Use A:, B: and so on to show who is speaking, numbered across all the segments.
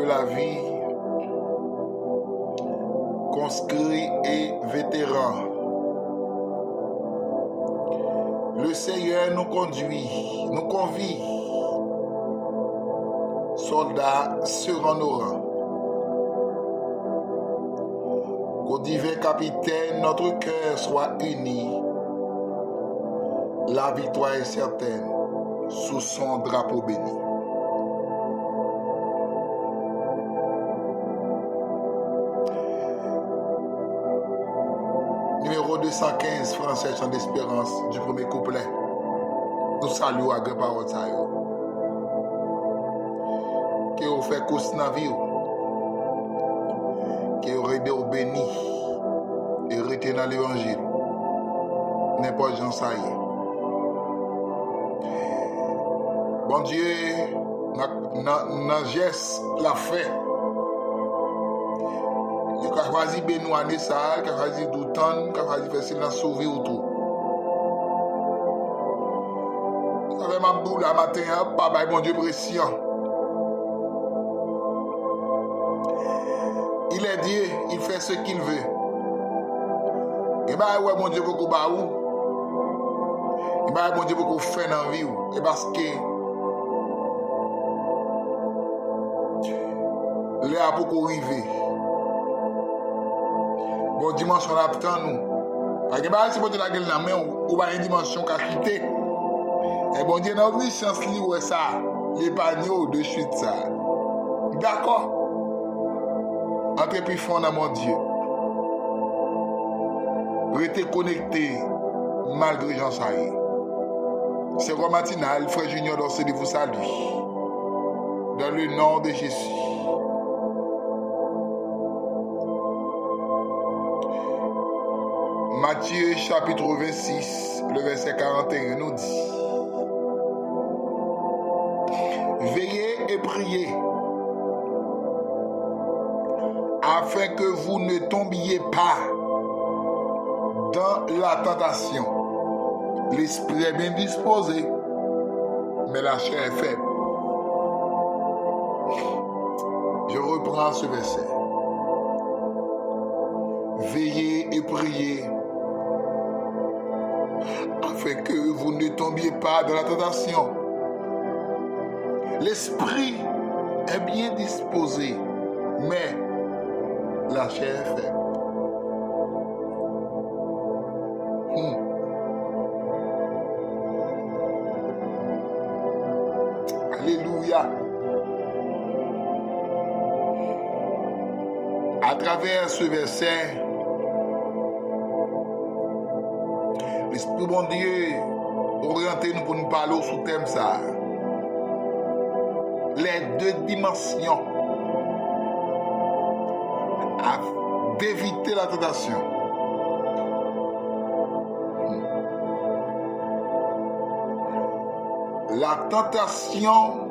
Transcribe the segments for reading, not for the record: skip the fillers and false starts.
A: de la vie, conscrits et vétérans. Le Seigneur nous convie, soldats seront nos rangs. Qu'au divin capitaine, notre cœur soit uni. La victoire est certaine sous son drapeau béni. Numéro 215, français, chant d'espérance du premier couplet. Nous saluons à grand parole ça yo. Que vous fait course dans la vie, que vous aidez au béni et rester dans l'évangile. N'importe Jean ça y est. Bon Dieu, dans geste la fait. Il a choisi Benoît année ça, il a choisi Doutan, il a choisi faire silence sauver ou tout. Ça fait ma boule la matin, pas bon Dieu pression. Il est Dieu, il fait ce qu'il veut. Et bien, ouais, mon Dieu, beaucoup baou. Et bien, mon Dieu, beaucoup fait dans la vie. Et parce que les a beaucoup arrivé. Bon dimanche, on attend nous. Parce que si vous avez la gueule dans la main, ou pas une dimension qui a quitté. Et bon Dieu, dans une chance libre, ça, les panneaux de chute, ça. D'accord? Entrez plus fort dans mon Dieu. Restez connecté malgré Jean Saïd. C'est comme matinal, frère Junior Dorsey vous salue. Dans le nom de Jésus. Matthieu chapitre 26, le verset 41 nous dit: Veillez et priez, afin que vous ne tombiez pas dans la tentation. L'esprit est bien disposé, mais la chair est faible. Je reprends ce verset. Veillez et priez, afin que vous ne tombiez pas dans la tentation. L'esprit est bien disposé, mais la chair est faible. Alléluia. À travers ce verset, l'Esprit bon Dieu orienté nous pour nous parler sous thème ça. Les deux dimensions d'éviter la tentation. La tentation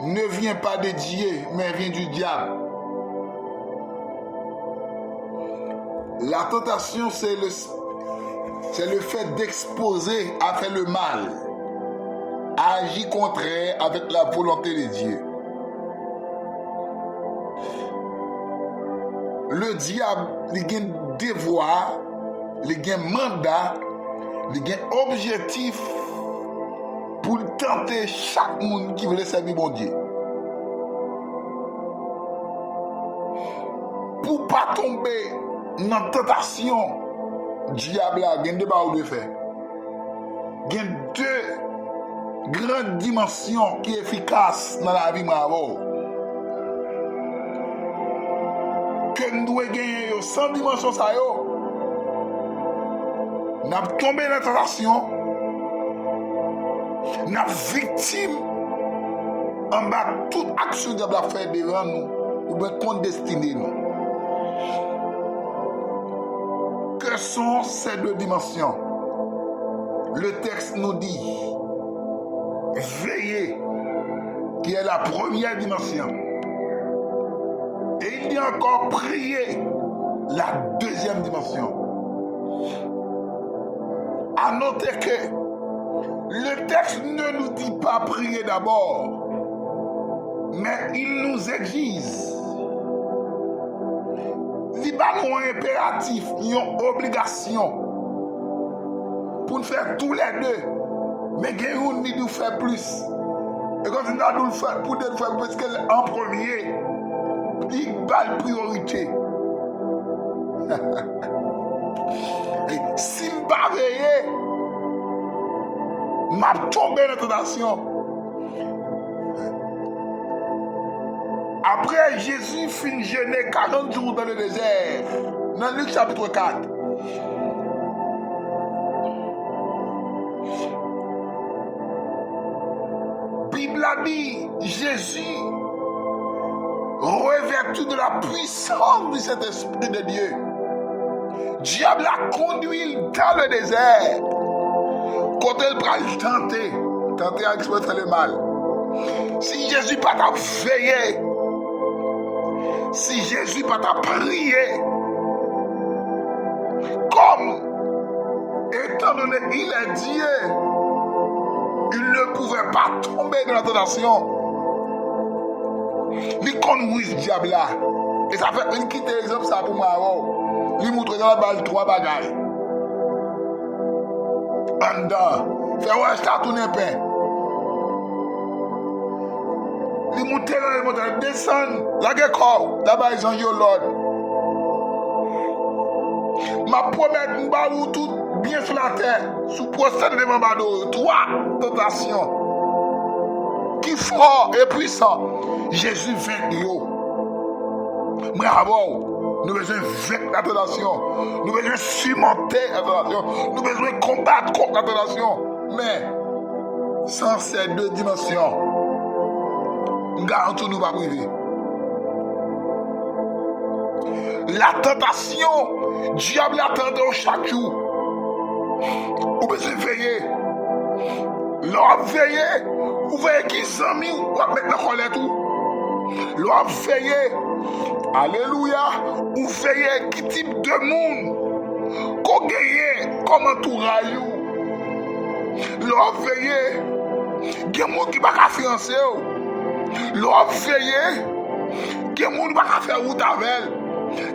A: ne vient pas de Dieu, mais vient du diable. La tentation, c'est le fait d'exposer à faire le mal, à agir contraire avec la volonté de Dieu. Le diable, il a un devoir, il a un mandat, il a un objectif pour tenter chaque monde qui veut servir mon Dieu. Pour ne pas tomber dans la tentation, le diable a deux barres de faire. Il y a deux grandes dimensions qui sont efficaces dans la vie. Que nous devons gagner 100 dimensions, ça y est. Nous sommes tombés dans la tentation. Nous sommes victimes en bas de toute action de la faire devant nous ou bien contre destinée nous. Que sont ces deux dimensions? Le texte nous dit veiller, qui est la première dimension. Et il dit encore prier, la deuxième dimension. À noter que Le texte ne nous dit pas prier d'abord, mais il nous exige. Il n'y a pas un impératif, une obligation pour nous faire tous les deux. Mais il nous fait plus. Et quand il a nous faire pour nous faire plus qu'en premier, il va la priorité. Si je ne pas veiller, je vais tomber dans la tentation. Après, Jésus finit jeûner 40 jours dans le désert. Dans Luc chapitre 4. La Bible a dit, Jésus, revêtu de la puissance du Saint-Esprit de Dieu, diable l'a conduit dans le désert. Quand elle prend le tenter à exploiter le mal. Si Jésus n'a pas veillé, si Jésus n'a pas prié, comme étant donné il est Dieu, il ne pouvait pas tomber dans la tentation. Il conduit le diable là. Et ça fait une quitte exemple ça pour moi. Il montre dans la balle 3 bagailles. En dedans. Fait ouais, je t'ai tourné pain. Il monte dans le moteur, descend. La gueule, là-bas ils ont eu l'ordre. Ma promesse, nous allons tout bien sur la terre, sous procès de Mambado. 3 tentations qui fort et puissant. Jésus vainc yo. Bravo. Nous besoin vaincre la tentation. Nous besoin surmonter la tentation. Nous besoin combattre contre la tentation. Mais sans ces 2 dimensions, nous garantons nous pas priver. La tentation, diable attend chaque jour. Vous besoin veiller. L'homme veiller. Vous voyez qui s'ennuie ou va mettre la colère tout. L'homme veiller. Alléluia. Vous veillez qui type de monde qu'on gagne comme entourage. L'homme veiller. Il y a des gens qui ne peuvent pas financer. L'homme veiller. Il y a des gens qui ne peuvent pas faire route avec elle.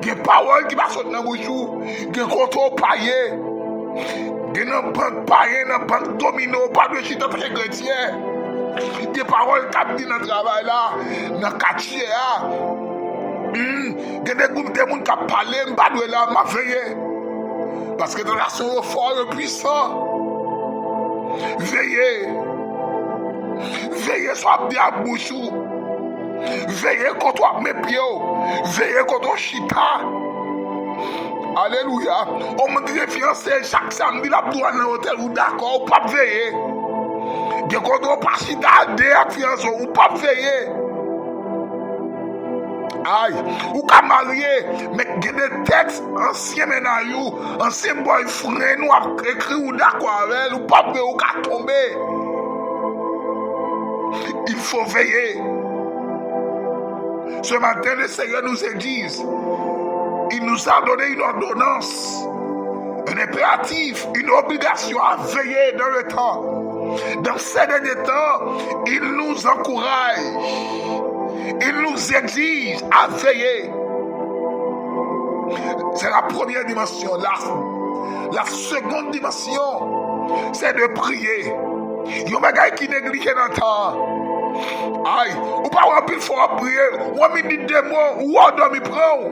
A: Il y a des paroles qui ne peuvent pas sortir dans le bouche. Il y a des contrôles paillés. Il y a des banques paillées, des banques domino, pas de chute entre les chrétiens. Des paroles qui disent dans le travail là, dans le quartier là. Il y a des groupes de gens qui parlent, je ne vais pas là, je veiller. Parce que dans la son fort et puissant. Veillez. Veillez sur la bouche. Veillez contre mes pieds. Veillez contre chita. Alléluia. On me dit fiancé chaque samedi la pour dans l'hôtel ou d'accord ou pas veiller. De quand on pas chita de fiancé ou pas veiller. Aïe, ou qu'à marier, mais il y a des textes anciens ménages, anciens boyfriends, nous avons écrit ou d'accord avec, ou pas ou qu'à tomber. Il faut veiller. Ce matin, le Seigneur nous exige. Il nous a donné une ordonnance, un impératif, une obligation à veiller dans le temps. Dans ces derniers temps, il nous encourage. Il nous exige à veiller. C'est la première dimension. La seconde dimension, c'est de prier. Il y a des gens qui négligent dans le temps. Aïe, ou pas remplir fort prier. Ou on dit des mots, ou on doit m'y prendre.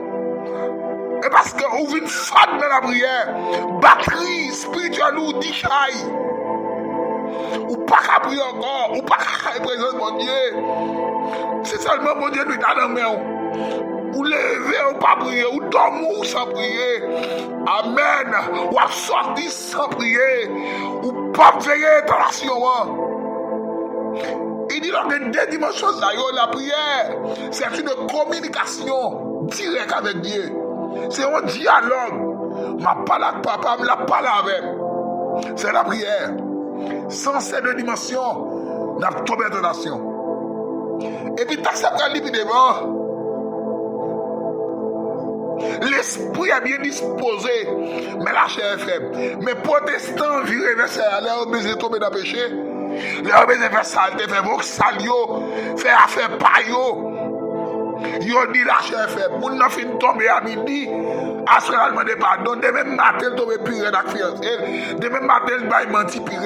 A: Et parce qu'on vient fat dans la prière. Batterie spirituelle ou dit chaille. Ou pas qu'à prier encore. Ou pas qu'à présenter mon Dieu. C'est seulement mon Dieu qui est dans la main. Ou lever ou pas prier. Ou dormir sans prier. Amen. Ou à sortir sans prier. Ou pas veiller dans l'action. Il dit donc que 2 dimensions, la prière, c'est une communication directe avec Dieu. C'est un dialogue. Ma parole avec papa, je la parle avec. C'est la prière. Sans ces 2 dimensions, nous avons tombé dans la nation. Et puis, tu acceptes un livre devant. L'esprit est bien disposé, mais la chair est faible. Mais protestants virent vers ça, les ont tomber dans le péché. Les ont faire saleté, faire vos salio, faire affaire payo. Yo dit la chair est faible. Moun nan fin tomber à midi. Astra demande pardon. Demain matin, il tombe pire avec fiancé. Demain matin, il va mentir pire.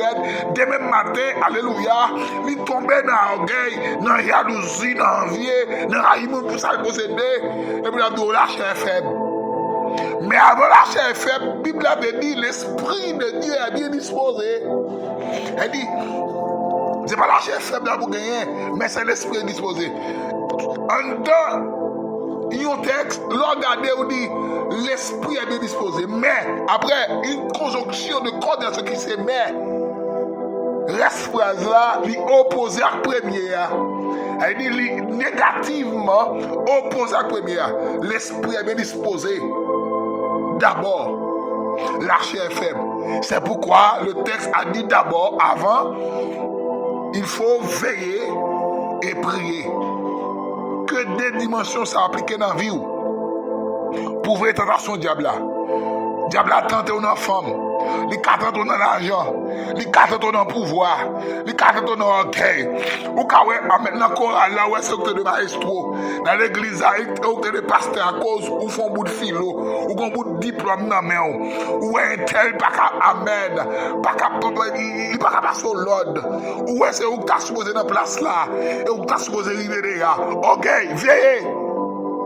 A: Demain matin, alléluia, il tombe dans l'orgueil, dans la jalousie, dans l'envie, dans la haine pour ça le posséder. Et puis la chair est faible. Mais avant la chair est faible, la Bible avait dit l'esprit de Dieu est bien disposé. Elle dit, c'est pas la chair faible pour gagner, mais c'est l'esprit disposé. En deux, il y a un texte, regardez, on dit l'esprit est bien disposé. Mais après, une conjonction de condamnation qui se met, reste phrase là, il opposé à la première. Elle dit négativement opposé à la première. L'esprit est bien disposé. D'abord, la chair est faible. C'est pourquoi le texte a dit d'abord, avant, il faut veiller et prier. Que des dimensions sont appliquées dans la vie. Pour voir tentation diable là. Diable a tenté dans la femme. Il a tenté dans l'argent. Il a tenté dans le pouvoir. Il a tenté dans l'orgueil. Ou quand maintenant chorale là, où est-ce que de maestro. Dans l'église, où est le pasteur à cause où font bout de philo. Ou un bout de diplôme dans la main. Ou un tel pas qu'à amen. Il pas qu'à passer au l'ordre. Où est-ce que tu as supposé dans la place là. Et où tu as supposé arriver derrière. Ok, veillez.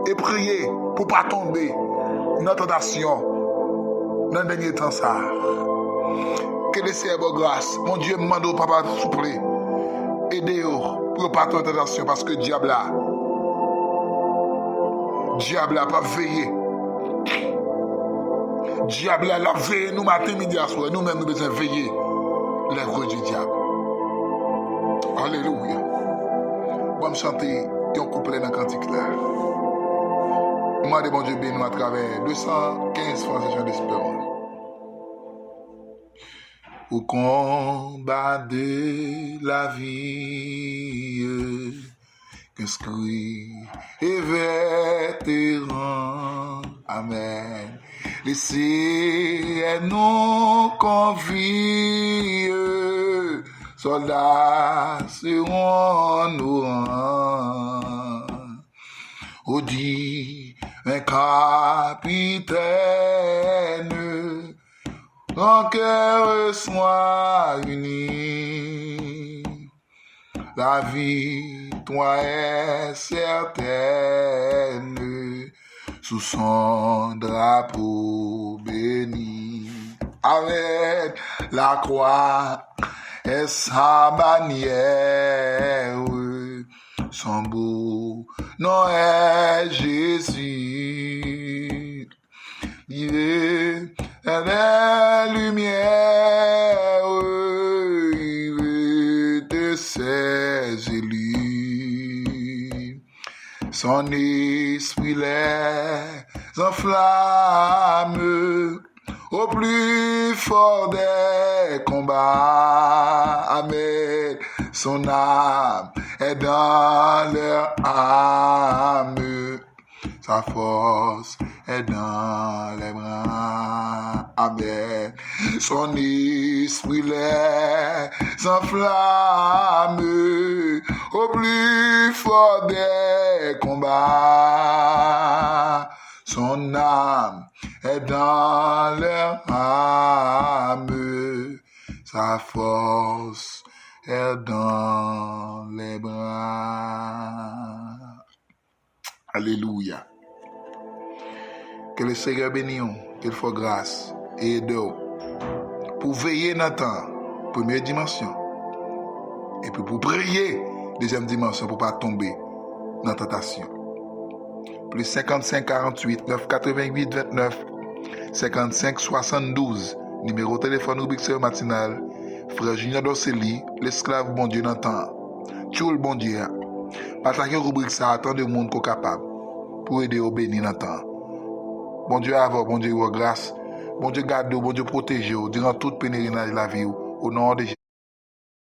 A: Et priez pour ne pas tomber dans la tentation. Dans le dernier temps, ça. Que le Seigneur ait grâce. Mon Dieu, me demande au papa de souffler. Aidez-vous pour ne pas tomber dans la tentation. Parce que diable a pas veillé. Diable a veillé nous matin, midi à soir. Nous-mêmes, nous besoin veiller les rois du diable. Alléluia. Bon, me chanter un couplet dans le cantique là. Moi, de bon Dieu béni à travers 215 fois ces gens d'espérance. Au combat de la vie, qu'instruit et vétéran, amen. Laissez nous convier, soldats seront nos rangs. Au dit un capitaine, ton cœur soit uni. La vie, toi, est certaine, sous son drapeau béni. Avec la croix et sa bannière, son beau nom est Jésus. Il est la lumière, il de ses élus. Son esprit les enflamme au plus fort des combats. Amen. Son âme est dans leur âme. Sa force est dans les bras. Amen. Son esprit les enflamme au plus fort des combats. Son âme est dans leur âme. Sa force est dans les bras. Alléluia. Que le Seigneur bénisse, qu'il fasse grâce et aide pour veiller dans le temps, première dimension, et puis pour prier, deuxième dimension, pour ne pas tomber dans la tentation. Plus 55 48 9 88 29 55 72, numéro de téléphone rubrique matinale, Frère Junior Dosseli, l'esclave bon Dieu dans le temps. Tchoul bon Dieu. Partagez rubrique ça, tant de monde qu'on est capable pour aider au béni dans le temps. Bon Dieu avant, bon Dieu grâce, bon Dieu garde, bon Dieu protège durant toute pèlerinage de la vie au nom de Jésus.